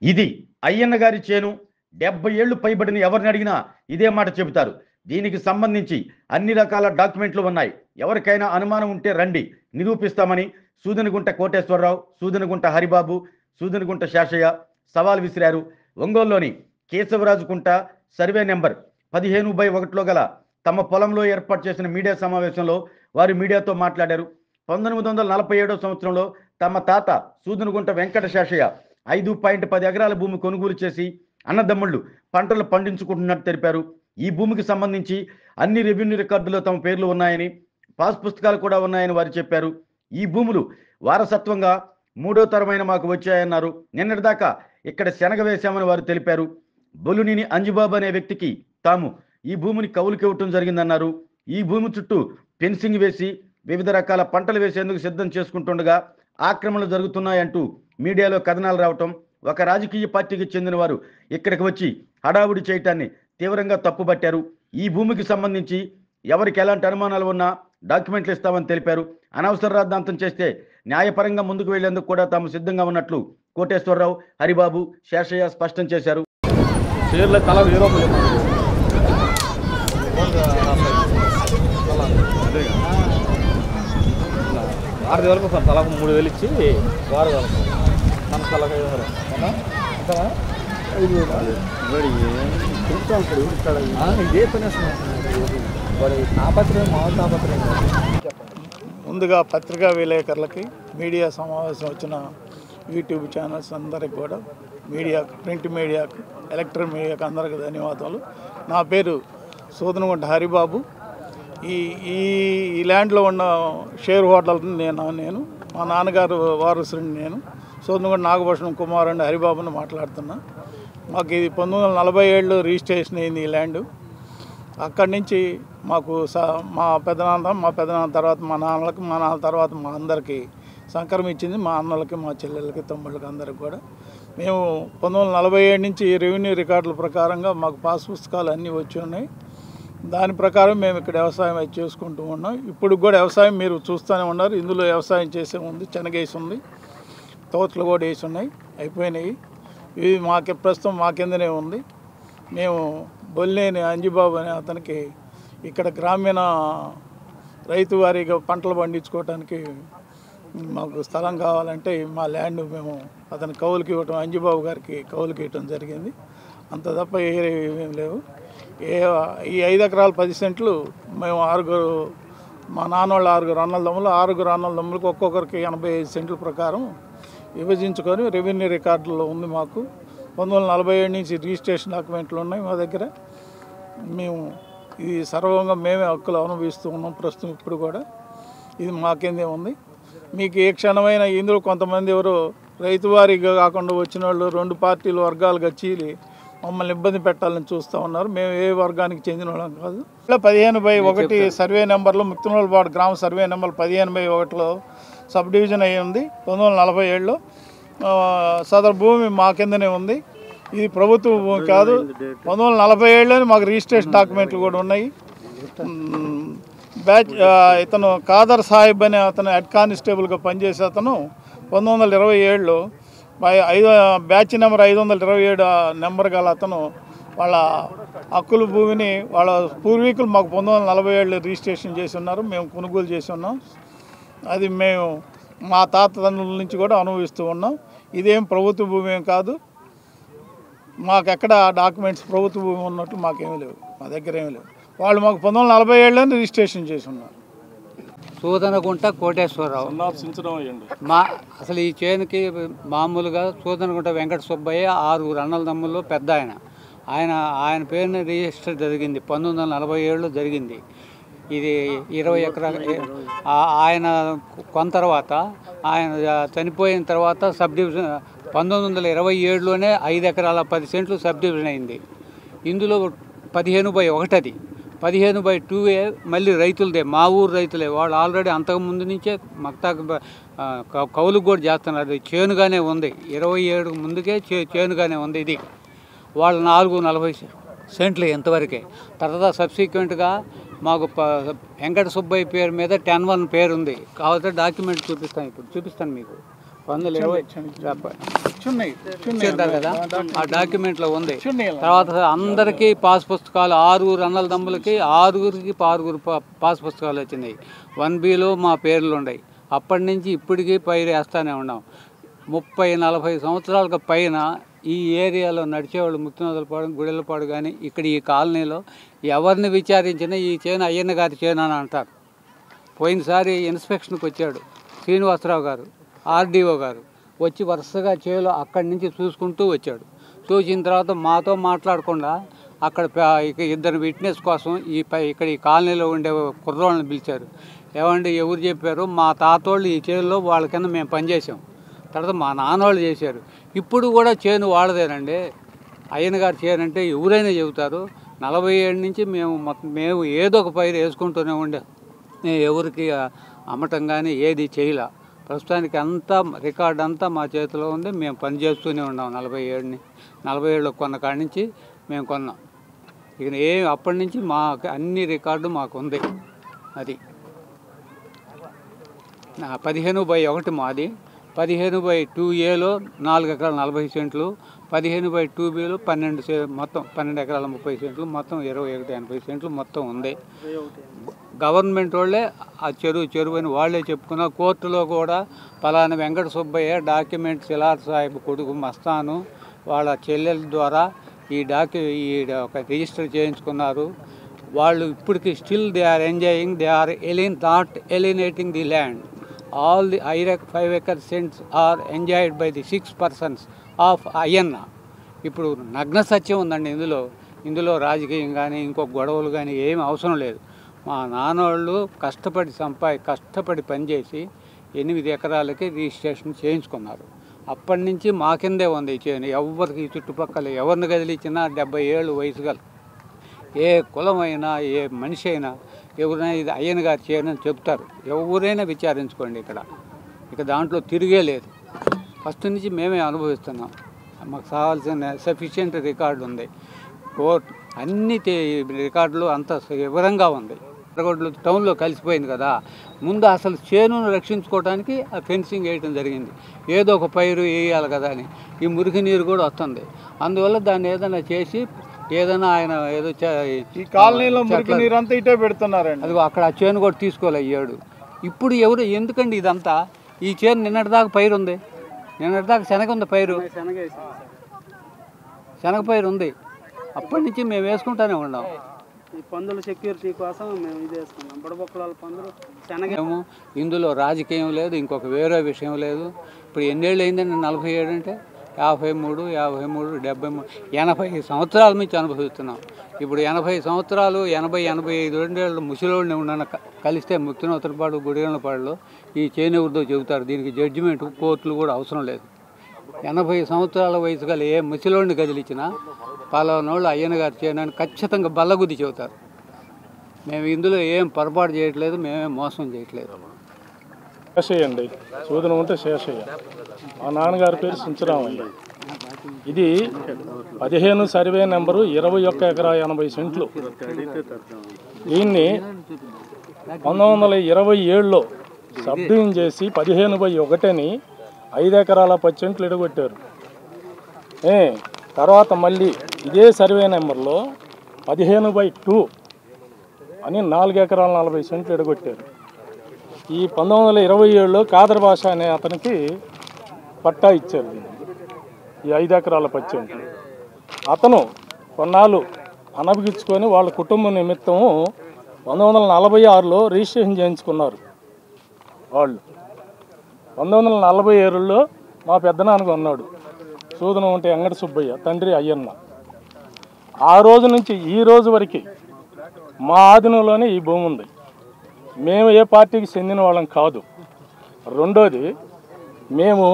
ఇది అయ్యన్న గారి చేను. 70 ఏళ్లు పైబడిన ఎవరిని అడిగినా ఇదే మాట చెబుతారు. దీనికి సంబంధించి అన్ని రకాల డాక్యుమెంట్లు ఉన్నాయి. ఎవరికైనా అనుమానం ఉంటే రండి, నిరూపిస్తామని సూదనగుంట కోటేశ్వరరావు, సూదనగుంట హరిబాబు, సూదనగుంట శేషయ్య సవాల్ విసిరారు. ఒంగోలులోని కేశవరాజుకుంట సర్వే నెంబర్ 15/1లో గల తమ పొలంలో ఏర్పాటు చేసిన మీడియా సమావేశంలో వారు మీడియాతో మాట్లాడారు. 1947 సంవత్సరంలో తమ తాత సూదనగుంట వెంకట శేషయ్య 5.10 ఎకరాల భూమి కొనుగోలు చేసి అన్నదమ్ముళ్ళు పంటలు పండించుకుంటున్నట్టు తెలిపారు. ఈ భూమికి సంబంధించి అన్ని రెవెన్యూ రికార్డులో తమ పేర్లు ఉన్నాయని, పాస్ పుస్తకాలు కూడా ఉన్నాయని వారు చెప్పారు. ఈ భూములు వారసత్వంగా మూడో తరమైన మాకు వచ్చాయన్నారు. నిన్నటిదాకా ఇక్కడ శనగ వేశామని వారు తెలిపారు. బొలునిని అంజిబాబు అనే వ్యక్తికి తాము ఈ భూమిని కౌలుకి ఇవ్వటం జరిగిందన్నారు. ఈ భూమి చుట్టూ ఫెన్సింగ్ వేసి వివిధ రకాల పంటలు వేసేందుకు సిద్ధం చేసుకుంటుండగా ఆక్రమణలు జరుగుతున్నాయంటూ మీడియాలో కథనాలు రావటం, ఒక రాజకీయ పార్టీకి చెందిన వారు ఇక్కడికి వచ్చి హడావుడి చేయటాన్ని తీవ్రంగా తప్పుబట్టారు. ఈ భూమికి సంబంధించి ఎవరికి ఎలాంటి అనుమానాలు ఉన్నా డాక్యుమెంట్లు ఇస్తామని తెలిపారు. అనవసర రాద్ధాంతం చేస్తే న్యాయపరంగా ముందుకు వెళ్లేందుకు కూడా తాము సిద్ధంగా ఉన్నట్లు కోటేశ్వరరావు, హరిబాబు, శేషయ్య స్పష్టం చేశారు. ఆరు వరకు సార్ తలకు 3000 ఇచ్చి వారు మన తలకు 5,000 ఇదే పని తాపత్రయం మామూలు తాపత్రయం. ముందుగా పత్రికా విలేకరులకి, మీడియా సమావేశం వచ్చిన యూట్యూబ్ ఛానల్స్ అందరికి కూడా, మీడియాకు, ప్రింట్ మీడియాకు, ఎలక్ట్రిక్ మీడియాకు అందరికీ ధన్యవాదాలు. నా పేరు సూదనగుంట హరిబాబు. ఈ ల్యాండ్లో ఉన్న షేర్ హోటల్ని నేను మా నాన్నగారు వారసుని నేను సూదనగుంట నాగభూషణం కుమారుని హరిబాబుని మాట్లాడుతున్నా. మాకు ఇది 1947 రిజిస్ట్రేషన్ అయింది ఈ ల్యాండ్. అక్కడి నుంచి మాకు మా పెదనాన్న తర్వాత మా నాన్నలకి, మా నాన్న తర్వాత మా అందరికీ సంక్రమించింది. మా అన్నలకి, మా చెల్లెళ్ళకి, తమ్ముళ్ళకి అందరికి కూడా. మేము 1947 నుంచి రెవెన్యూ రికార్డుల ప్రకారంగా మాకు పాస్ పుస్తకాలు అన్నీ వచ్చి ఉన్నాయి. దాని ప్రకారం మేము ఇక్కడ వ్యవసాయం అది చేసుకుంటూ ఉన్నాం. ఇప్పుడు కూడా వ్యవసాయం మీరు చూస్తూనే ఉన్నారు. ఇందులో వ్యవసాయం చేసే ఉంది, శనగేసి ఉంది, తోటలు కూడా వేసి ఉన్నాయి, అయిపోయినాయి. ఇవి ప్రస్తుతం మా కిందనే ఉంది. మేము బొల్లేని అంజిబాబు అనే అతనికి ఇక్కడ గ్రామీణ రైతు వారీగా పంటలు పండించుకోవడానికి మాకు స్థలం కావాలంటే మా ల్యాండ్ మేము అతని కౌలుకి ఇవ్వటం, అంజిబాబు గారికి కౌలుకి ఇవ్వటం జరిగింది. అంత తప్ప ఏమేమి లేవు. ఈ 5 ఎకరాలు 10 సెంట్లు మేము మా నాన్నోళ్ళు 6 అన్నదమ్ములు, 6 అన్నదమ్ములకు ఒక్కొక్కరికి 85 సెంట్ల ప్రకారం విభజించుకొని రెవెన్యూ రికార్డుల్లో ఉంది. మాకు 1947 నుంచి రిజిస్ట్రేషన్ డాక్యుమెంట్లు ఉన్నాయి మా దగ్గర. మేము ఇది సర్వంగా మేమే హక్కులు అనుభవిస్తూ ఉన్నాం ప్రస్తుతం. ఇప్పుడు కూడా ఇది మాకేందే ఉంది. మీకు ఏ క్షణమైన ఇందులో కొంతమంది ఎవరో రైతు వారీగా కాకుండా వచ్చిన వాళ్ళు 2 పార్టీలు వర్గాలుగా చీలి మమ్మల్ని ఇబ్బంది పెట్టాలని చూస్తూ ఉన్నారు. మేము ఏ వర్గానికి చెందిన వాళ్ళం కాదు. 15/1 సర్వే నెంబర్లో ముక్తినోళ్ళపాడు గ్రామ సర్వే నెంబర్ 15/1లో సబ్ డివిజన్ అయ్యి ఉంది 1947లో. సదరు భూమి మా కిందనే ఉంది. ఇది ప్రభుత్వ భూమి కాదు. 1947లోనే మాకు రిజిస్ట్రేషన్ డాక్యుమెంట్లు కూడా ఉన్నాయి. ఇతను ఖాదర్ సాహిబ్ అనే అతను హెడ్ కానిస్టేబుల్గా పనిచేసే అతను 1927లో బ్యాచ్ నెంబర్ 527 నెంబర్ గల అతను వాళ్ళ హక్కుల భూమిని వాళ్ళ పూర్వీకులు మాకు 1947లో రిజిస్ట్రేషన్ చేసి ఉన్నారు. మేము కొనుగోలు చేసి ఉన్నాం. అది మేము మా తాతతండ్రుల నుంచి కూడా అనుభవిస్తూ ఉన్నాం. ఇదేం ప్రభుత్వ భూమి ఏం కాదు. మాకు ఎక్కడ డాక్యుమెంట్స్ ప్రభుత్వ భూమి ఉన్నట్టు మాకేమీ లేవు, మా దగ్గర ఏమీ లేవు. వాళ్ళు మాకు 1947లోనే రిజిస్ట్రేషన్ చేసి ఉన్నారు. సూదనగుంట కోటేశ్వరరావు. అసలు ఈ చేనుకి మామూలుగా సూదనగుంట వెంకట సుబ్బయ్య 6 అన్నదమ్ముల్లో పెద్ద ఆయన పేరుని రిజిస్టర్ జరిగింది 1947లో జరిగింది. ఇది 20 ఎకరాలు. ఆయన కొన్న తర్వాత ఆయన చనిపోయిన తర్వాత సబ్ డివిజన్ 1927లోనే 5 ఎకరాల 10 సెంట్లు సబ్ డివిజన్ అయింది. ఇందులో 15/1 అది. 15/2 మళ్ళీ రైతులదే, మా ఊరు రైతులే. వాళ్ళు ఆల్రెడీ అంతకుముందు నుంచే కౌలుకు కూడా చేస్తున్నారు. అది చేనుగానే ఉంది, 27 ముందుకే చేనుగానే ఉంది. ఇది వాళ్ళు 440 సెంట్లు ఇంతవరకే. తర్వాత సబ్సిక్వెంట్గా మాకు వెంకట సుబ్బయ్య పేరు మీద 10-1 పేరు ఉంది. కాకపోతే డాక్యుమెంట్ చూపిస్తాను, ఇప్పుడు చూపిస్తాను మీకు. 1920 ఇచ్చింటారు కదా, ఆ డాక్యుమెంట్లో ఉంది. తర్వాత అందరికీ పాస్ పుస్తకాలు 6 అన్నల తమ్ములకి 6గురికి 6 పాస్ పుస్తకాలు వచ్చినాయి. 1Bలో మా పేర్లు ఉన్నాయి. అప్పటి నుంచి ఇప్పటికీ పైరు వేస్తూనే ఉన్నాం. 30-40 సంవత్సరాలకు పైన ఈ ఏరియాలో నడిచేవాళ్ళు ముత్తునదలపాడు, గుడెలపాడు కానీ ఇక్కడ ఈ కాలనీలో ఎవరిని విచారించినా ఈ చేను అయ్యన్న గారి చేను అని అంటారు. పోయినసారి ఇన్స్పెక్షన్కి వచ్చాడు శ్రీనివాసరావు గారు, ఆర్డీఓ గారు వచ్చి వరుసగా చేలో అక్కడి నుంచి చూసుకుంటూ వచ్చాడు. చూసిన తర్వాత మాతో మాట్లాడకుండా అక్కడ ఇద్దరు విట్నెస్ కోసం ఇక్కడ ఈ కాలనీలో ఉండే కుర్రోళ్ళని పిలిచారు. ఏమండి ఎవరు చెప్పారు? మా తాతోళ్ళు ఈ చేనులో వాళ్ళ కింద మేము పనిచేసాం, తర్వాత మా నాన్నోళ్ళు చేశారు. ఇప్పుడు కూడా చేను వాళ్ళదేనండి. అయ్యన్న గారి చేను అంటే ఎవరైనా చెబుతారు. 40 ఏళ్ళ నుంచి మేము ఏదో ఒక పైరు వేసుకుంటూనే ఉండే, ఎవరికి అమ్మటం కానీ ఏది చేయలే. ప్రస్తుతానికి అంతా రికార్డు అంతా మా చేతిలో ఉంది. మేము పని చేస్తూనే ఉన్నాం. 40 ఏళ్ళు కొన్న కాడి నుంచి మేము కొన్నాం. ఇక అప్పటి నుంచి మాకు అన్ని రికార్డు మాకు ఉంది. అది 15/1 మాది, 15/2Aలో 4 ఎకరాల 40 సెంట్లు, 15/2Bలో 12 మొత్తం 12 ఎకరాల 30 సెంట్లు, మొత్తం 21-80 సెంట్లు మొత్తం ఉంది. గవర్నమెంట్ వాళ్ళే ఆ చెరువు అని వాళ్ళే చెప్పుకున్నారు. కోర్టులో కూడా పలానా వెంకట సుబ్బయ్య డాక్యుమెంట్ సిలార్ సాహిబ్ కొడుకు మస్తాను వాళ్ళ చెల్లెల ద్వారా ఈ ఒక రిజిస్టర్ చేయించుకున్నారు. వాళ్ళు ఇప్పటికి still they are enjoying, they are not alienating the land. All the 5 acre cents are enjoyed by the 6 persons of Ayyanna. ఇప్పుడు నగ్న సత్యం ఉందండి ఇందులో రాజకీయం కానీ ఇంకొక గొడవలు కానీ ఏమి అవసరం లేదు. మా నాన్నోళ్ళు కష్టపడి పనిచేసి 8 ఎకరాలకి రిజిస్ట్రేషన్ చేయించుకున్నారు. అప్పటి నుంచి మా కిందే ఉంది చేను. ఎవరికి చుట్టుపక్కల ఎవరిని కదిలించినా 70 ఏళ్ళు వయసు గల ఏ కులమైనా ఏ మనిషి అయినా ఎవరైనా ఇది అయ్యన్న గారి చేయనని చెప్తారు. ఎవరైనా విచారించుకోండి. ఇక దాంట్లో తిరిగే లేదు. ఫస్ట్ నుంచి మేమే అనుభవిస్తున్నాం. మాకు కావాల్సిన సఫిషియెంట్ రికార్డు ఉంది. కోర్టు అన్ని రికార్డులు అంత వివరంగా ఉంది. ఎర్రగొడ్లు టౌన్లో కలిసిపోయింది కదా, ముందు అసలు చేనును రక్షించుకోవడానికి ఆ ఫెన్సింగ్ వేయటం జరిగింది. ఏదో ఒక పైరు వేయాలి కదా అని. ఈ మురికి నీరు కూడా వస్తుంది. అందువల్ల దాన్ని ఏదైనా చేసి ఏదైనా ఆయన ఏదో ఈ కాలనీలో మురికి నీరు అంతా ఇటే పెడుతున్నారండి. అది అక్కడ ఆ చేను కూడా తీసుకోలేయ్యాడు. ఇప్పుడు ఎందుకండి ఇదంతా? ఈ చేను నిన్నటిదాకా పైరు ఉంది, నిన్నటిదాకా శనగ ఉంది, శనగ పైరు ఉంది. అప్పటి నుంచి మేము వేసుకుంటూనే ఉన్నాం. ఈ పందుల సెక్యూరిటీ కోసం మేము ఇది వేసుకున్నాం. బుడబొక్కల పందులు శనగేమో. ఇందులో రాజకీయం లేదు, ఇంకొక వేరే విషయం లేదు. ఇప్పుడు ఎన్నేళ్ళు అయిందండి? 47 అంటే 53, 73, 73, 80 సంవత్సరాల నుంచి అనుభవిస్తున్నాం. ఇప్పుడు 80 సంవత్సరాలు 80-85 రెండేళ్ళు ముసలోడిని ఉన్న కలిస్తే ముత్తునూతలపాడు, గుడిగలపాడులో ఈ చేనెవరిదో చెబుతారు. దీనికి జడ్జిమెంట్ కోర్టులు కూడా అవసరం లేదు. 80 సంవత్సరాల వయసు గల ఏ ముసలోడిని కదిలించినా పలానోళ్ళు అయ్యన్న గారి చేయనని ఖచ్చితంగా బల్లగుద్ది చెబుతారు. మేము ఇందులో ఏం పొరపాటు చేయట్లేదు, మేమేం మోసం చేయట్లేదు. శేషయ్య అండి, సూదన ఉంటే శేషయ్య. మా నాన్నగారి పేరు సుంచరామయ్య. ఇది 15 సర్వే నెంబరు 21 ఎకరా 80 సెంట్లు. దీన్ని 1927లో సబ్డివిజన్ చేసి 15/1 5 ఎకరాల 10 సెంట్లు ఎడగొట్టారు. తర్వాత మళ్ళీ ఇదే సర్వే నెంబర్లో 15/2 అని 4 ఎకరాల 40 సెంట్లు ఎడగొట్టారు. ఈ 1927లో కాదర్ భాష అనే అతనికి పట్టా ఇచ్చారు ఈ 5 ఎకరాల 10 సెంట్లు. అతను కొన్నాళ్ళు అనబిగించుకొని వాళ్ళ కుటుంబం నిమిత్తం 1946లో రిజిస్ట్రేషన్ చేయించుకున్నారు. వాళ్ళు 1947లో మా పెద్దనాన్న కొన్నాడు. సూదనం ఉంటే వెంకట సుబ్బయ్య, తండ్రి అయ్యన్న. ఆ రోజు నుంచి ఈ రోజు వరకు మా ఆధీనంలోనే ఈ భూమి ఉంది. మేము ఏ పార్టీకి చెందిన వాళ్ళం కాదు. రెండోది, మేము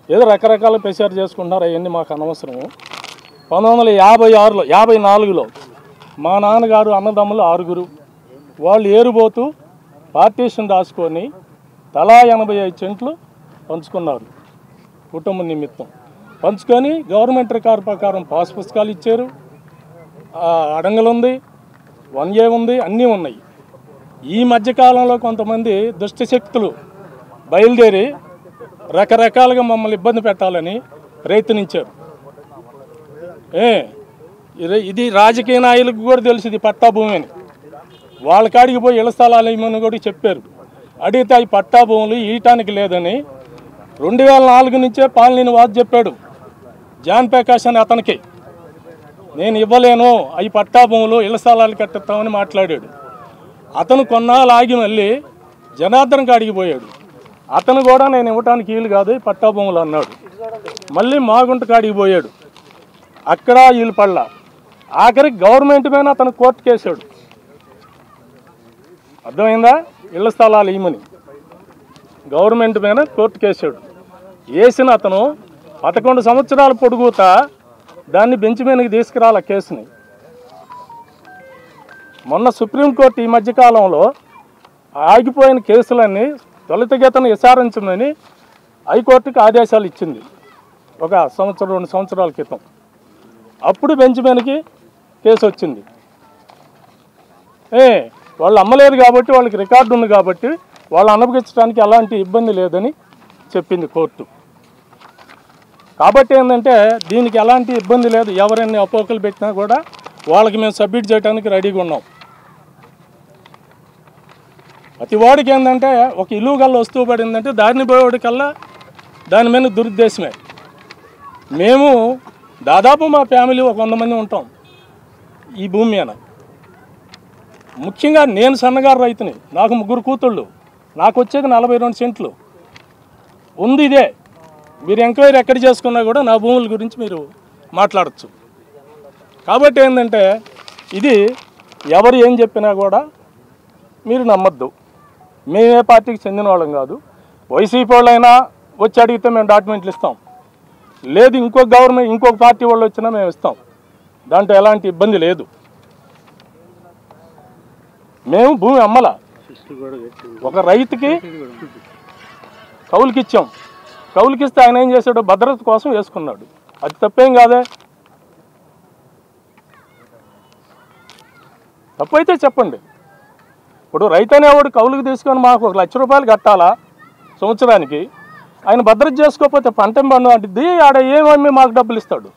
ఏదో రకరకాల ప్రచారం చేసుకుంటున్నారు, అవన్నీ మాకు అనవసరము. 1956లో 54లో మా నాన్నగారు అన్నదమ్ములు 6 వాళ్ళు ఏరుబోతూ పార్టీషన్ రాసుకొని తలా 85 సెంట్లు పంచుకున్నారు. కుటుంబం నిమిత్తం పంచుకొని గవర్నమెంట్ రికార్డు ప్రకారం పాస్ పుస్తకాలు ఇచ్చారు. అడంగలు ఉంది, 1A ఉంది, అన్నీ ఉన్నాయి. ఈ మధ్యకాలంలో కొంతమంది దుష్టశక్తులు బయలుదేరి రకరకాలుగా మమ్మల్ని ఇబ్బంది పెట్టాలని ప్రయత్నించారు. ఇది రాజకీయ నాయకులకు కూడా తెలుసు ఇది పట్టా భూమి అని. వాళ్ళ కాడికి పోయి ఇళ్ల స్థలాలు ఇవ్వమని కూడా చెప్పారు. అడిగితే ఈ పట్టా భూములు ఇయటానికి లేదని 2004 నుంచే పాలనీని వాదు చెప్పాడు జాన్ ప్రకాష్ అని అతనికి. నేను ఇవ్వలేను, అవి పట్టా భూములు ఇళ్ల స్థలాలు కట్టిస్తామని మాట్లాడాడు. అతను కొన్నాళ్ళు ఆగి మళ్ళీ జనార్దన్ కాడికి పోయాడు. అతను కూడా నేను ఇవ్వటానికి వీలు కాదు ఈ పట్టా భూములు అన్నాడు. మళ్ళీ మాగుంట కాడికి పోయాడు, అక్కడ వీళ్ళు పడలా. ఆఖరికి గవర్నమెంట్ మీద అతను కోర్టు కేసాడు. అర్థమైందా? ఇళ్ల స్థలాలు ఇవ్వమని గవర్నమెంట్ మీద కోర్టు కేసాడు. వేసిన అతను 11 సంవత్సరాలు పొడుగుతా దాన్ని బెంచ్ మీదకి తీసుకురాల కేసుని. మొన్న సుప్రీంకోర్టు ఈ మధ్యకాలంలో ఆగిపోయిన కేసులన్నీ త్వరితగతిన విచారించమని హైకోర్టుకి ఆదేశాలు ఇచ్చింది ఒక 1-2 సంవత్సరాల క్రితం. అప్పుడు బెంచ్ మీదకి కేసు వచ్చింది. వాళ్ళు అమ్మలేదు కాబట్టి వాళ్ళకి రికార్డు ఉంది కాబట్టి వాళ్ళు అనుభవించడానికి ఎలాంటి ఇబ్బంది లేదని చెప్పింది కోర్టు. కాబట్టి ఏంటంటే దీనికి ఎలాంటి ఇబ్బంది లేదు. ఎవరైనా అపోకలు పెట్టినా కూడా వాళ్ళకి మేము సబ్మిట్ చేయడానికి రెడీగా ఉన్నాం. ప్రతి వాడికి ఏంటంటే ఒక ఇల్లు కల్లా వస్తువు పడిందంటే దారిని పోయేవాడికల్లా దాని మీద దురుద్దేశమే. మేము దాదాపు మా ఫ్యామిలీ ఒక 100 మంది ఉంటాం ఈ భూమి మీద. ముఖ్యంగా నేను సన్నగారు రైతుని, నాకు 3 కూతుళ్ళు, నాకు వచ్చేది 42 సెంట్లు ఉంది. ఇదే మీరు ఎంక్వైరీ ఎక్కడ చేసుకున్నా కూడా నా భూముల గురించి మీరు మాట్లాడచ్చు. కాబట్టి ఏంటంటే ఇది ఎవరు ఏం చెప్పినా కూడా మీరు నమ్మద్దు. మేమే పార్టీకి చెందిన వాళ్ళం కాదు. వైసీపీ వాళ్ళైనా వచ్చి అడిగితే మేము డాక్యుమెంట్లు ఇస్తాం, లేదు ఇంకొక పార్టీ వాళ్ళు వచ్చినా మేము ఇస్తాం. దాంట్లో ఎలాంటి ఇబ్బంది లేదు. మేము భూమి అమ్మల, ఒక రైతుకి కౌలుకిచ్చాం. కౌలుకిస్తే ఆయన ఏం చేశాడు, భద్రత కోసం వేసుకున్నాడు. అది తప్పేం కాదే. తప్పైతే చెప్పండి. ఇప్పుడు రైతు అనేవాడు కౌలుకి తీసుకొని మాకు 1 లక్ష రూపాయలు కట్టాలా సంవత్సరానికి, ఆయన భద్రత చేసుకోకపోతే పంటం పండు అంటే ఆడ ఏమమ్మి మాకు డబ్బులు ఇస్తాడు.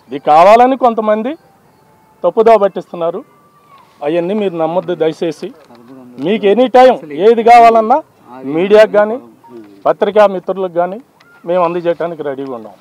ఇది కావాలని కొంతమంది తప్పుదోవ పట్టిస్తున్నారు. అవన్నీ మీరు నమ్మొద్దు దయచేసి. మీకు ఎనీ టైం ఏది కావాలన్నా మీడియాకు కానీ పత్రికా మిత్రులకు కానీ మేము అందజేయడానికి రెడీగా ఉన్నాం.